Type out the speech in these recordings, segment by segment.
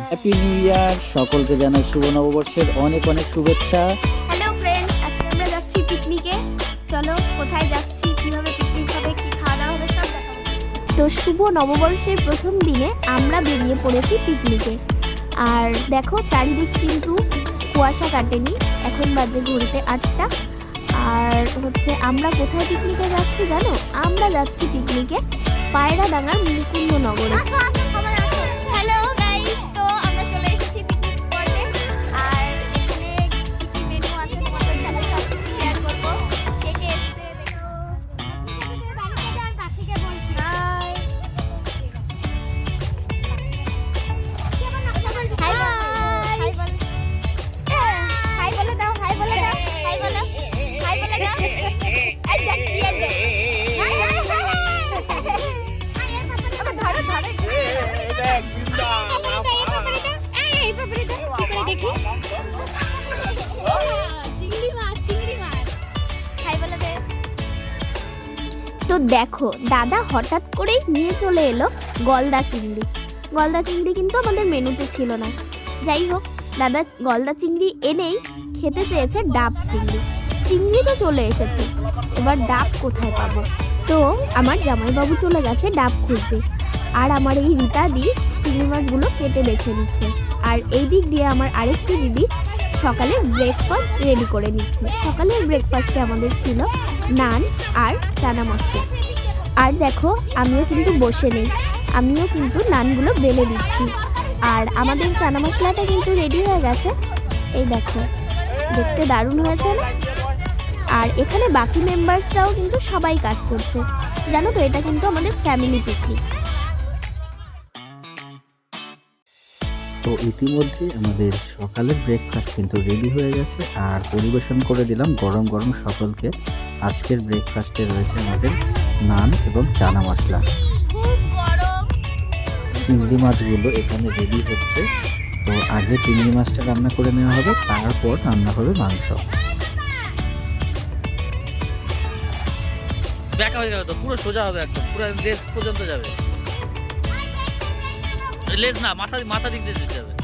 Happy new year! সকলকে জানাই শুভ নববর্ষের অনেক অনেক শুভেচ্ছা। হ্যালো ফ্রেন্ড, আজকে আমরা যাচ্ছি পিকনিকে। চলো কোথায় যাচ্ছি, কিভাবে পিকনিক হবে, কি খাওয়া দাওয়া হবে সব দেখাবো। তো শুভ নববর্ষের প্রথম দিনে আমরা বেরিয়ে পড়েছি পিকনিকে। আর দেখো চারিদিক কিন্তু কুয়াশা কাটেনি, এখন বাজে ঘড়িতে 8টা। আর হচ্ছে আমরা কোথায় পিকনিকে যাচ্ছি জানো? আমরা যাচ্ছি পিকনিকে পায়রাডাঙ্গার মুকুন্দনগরে। হ্যালো গাইস, তো আমরা চলে এসেছি পিকনিক স্পটে। আর এখানে কি কি মেনু আছে তোমাদের সাথে সব কিছু শেয়ার করবো। কে কে এসেছে দেখো। হাই বলে দাও, হাই বলে দাও, হাই বলে দাও, হাই বলে দাও। এই দেখ কি আছে। ধরো ধরো তো দেখো দাদা হঠাৎ করেই নিয়ে চলে এলো গলদা চিংড়ি। গলদা চিংড়ি কিন্তু আমাদের মেনুতে ছিল না। যাই হোক, দাদা গলদা চিংড়ি এনেই খেতে চেয়েছে ডাব চিংড়ি। চিংড়ি তো চলে এসেছে, এবার ডাব কোথায় পাবো? তো আমার জামাইবাবু চলে গেছে ডাব খুঁজতে। আর আমার এই রীতাদি চিংড়ি মাছগুলো কেটে বেছে নিচ্ছে। আর এই দিক দিয়ে আমার আরেকটি দিদি সকালের ব্রেকফাস্ট রেডি করে নিচ্ছে। সকালের ব্রেকফাস্টে আমাদের ছিল নান আর চানা মশলা। আর দেখো আমিও কিন্তু বসে নেই, আমিও কিন্তু নানগুলো বেলে দিচ্ছি। আর আমাদের চানা মশলাটা কিন্তু রেডি হয়ে গেছে। এই দেখো, দেখতে দারুণ হয়েছে না? আর এখানে বাকি মেম্বার্সরাও কিন্তু সবাই কাজ করছে। জানো তো, এটা কিন্তু আমাদের ফ্যামিলি পিকনিক। তো ইতিমধ্যে আমাদের সকালের ব্রেকফাস্ট কিন্তু রেডি হয়ে গেছে আর পরিবেশন করে দিলাম গরম গরম সকলকে। আজকের ব্রেকফাস্টে রয়েছে আমাদের নান এবং চানা মশলা। চিংড়ি মাছগুলো এখানে রেডি হচ্ছে। তো আগে চিংড়ি মাছটা রান্না করে নেওয়া হবে, তারপর রান্না হবে মাংস। ব্যাকা হয়ে গেল তো, পুরো সোজা হবে, একদম পুরো লেজ পর্যন্ত যাবে। লেজ না, মাথা দিক দিয়ে যেতে হবে।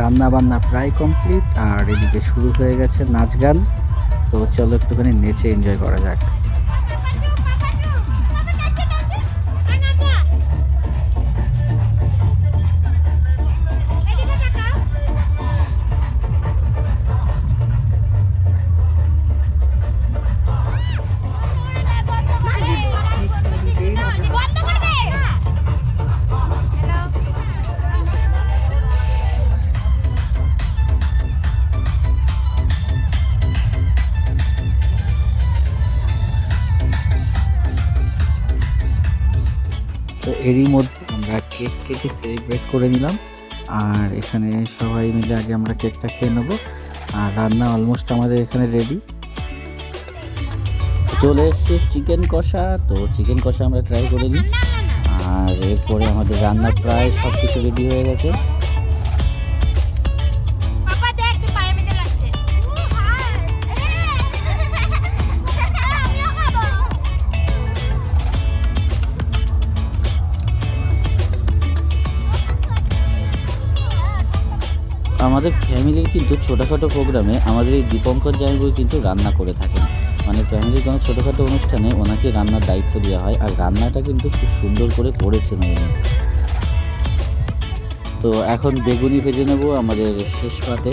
রান্না বান্না প্রায় কমপ্লিট আর এদিকে শুরু হয়ে গেছে নাচ গান। তো চলো একটুখানি নেচে এনজয় করা যাক। তো এরই মধ্যে আমরা কেটে সেলিব্রেট করে নিলাম। আর এখানে সবাই মিলে আগে আমরা কেকটা খেয়ে নেবো। আর রান্না অলমোস্ট আমাদের এখানে রেডি। চলে এসছে চিকেন কষা। তো চিকেন কষা আমরা ট্রাই করে নিই। আর এরপরে আমাদের রান্না প্রায় সব কিছু রেডি হয়ে গেছে। আমাদের ফ্যামিলির কিন্তু ছোটোখাটো প্রোগ্রামে আমাদের এই দীপঙ্কর জামাইবাবু কিন্তু রান্না করে থাকেন। মানে ফ্যামিলির কোনো ছোটোখাটো অনুষ্ঠানে ওনাকে রান্নার দায়িত্ব দেওয়া হয়। আর রান্নাটা কিন্তু খুব সুন্দর করে করেছেন উনি। তো এখন বেগুনি ভেজে নেব আমাদের শেষ পাতে।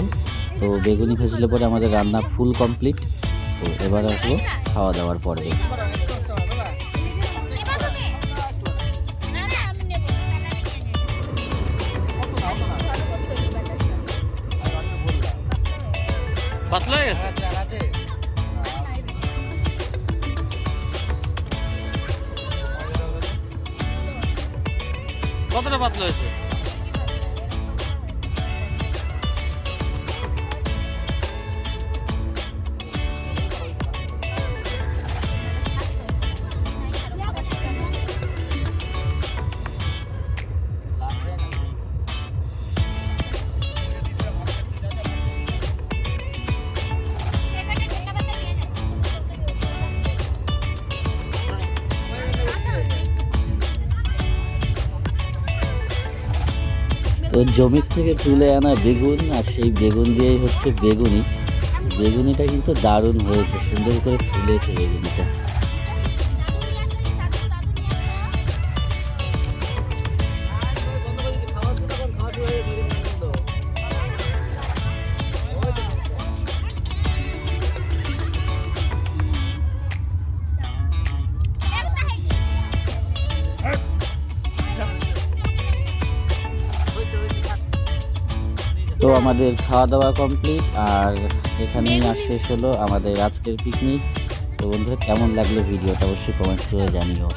তো বেগুনি ভেজলে পরে আমাদের রান্না ফুল কমপ্লিট। তো এবার আসবো খাওয়া দাওয়ার পর্বে। পাতলা হয়ে গেছে। কতটা পাতলা হয়েছে? তো জমির থেকে তুলে আনা বেগুন, আর সেই বেগুন দিয়েই হচ্ছে বেগুনি। বেগুনিটা কিন্তু দারুণ হয়েছে, সুন্দর করে ফুলেছে বেগুনিটা। তো আমাদের খাওয়া দাওয়া কমপ্লিট, আর এখানেই শেষ হলো আমাদের আজকের পিকনিক। তো বন্ধুরা, কেমন লাগলো ভিডিওটা অবশ্যই কমেন্ট করে জানিও।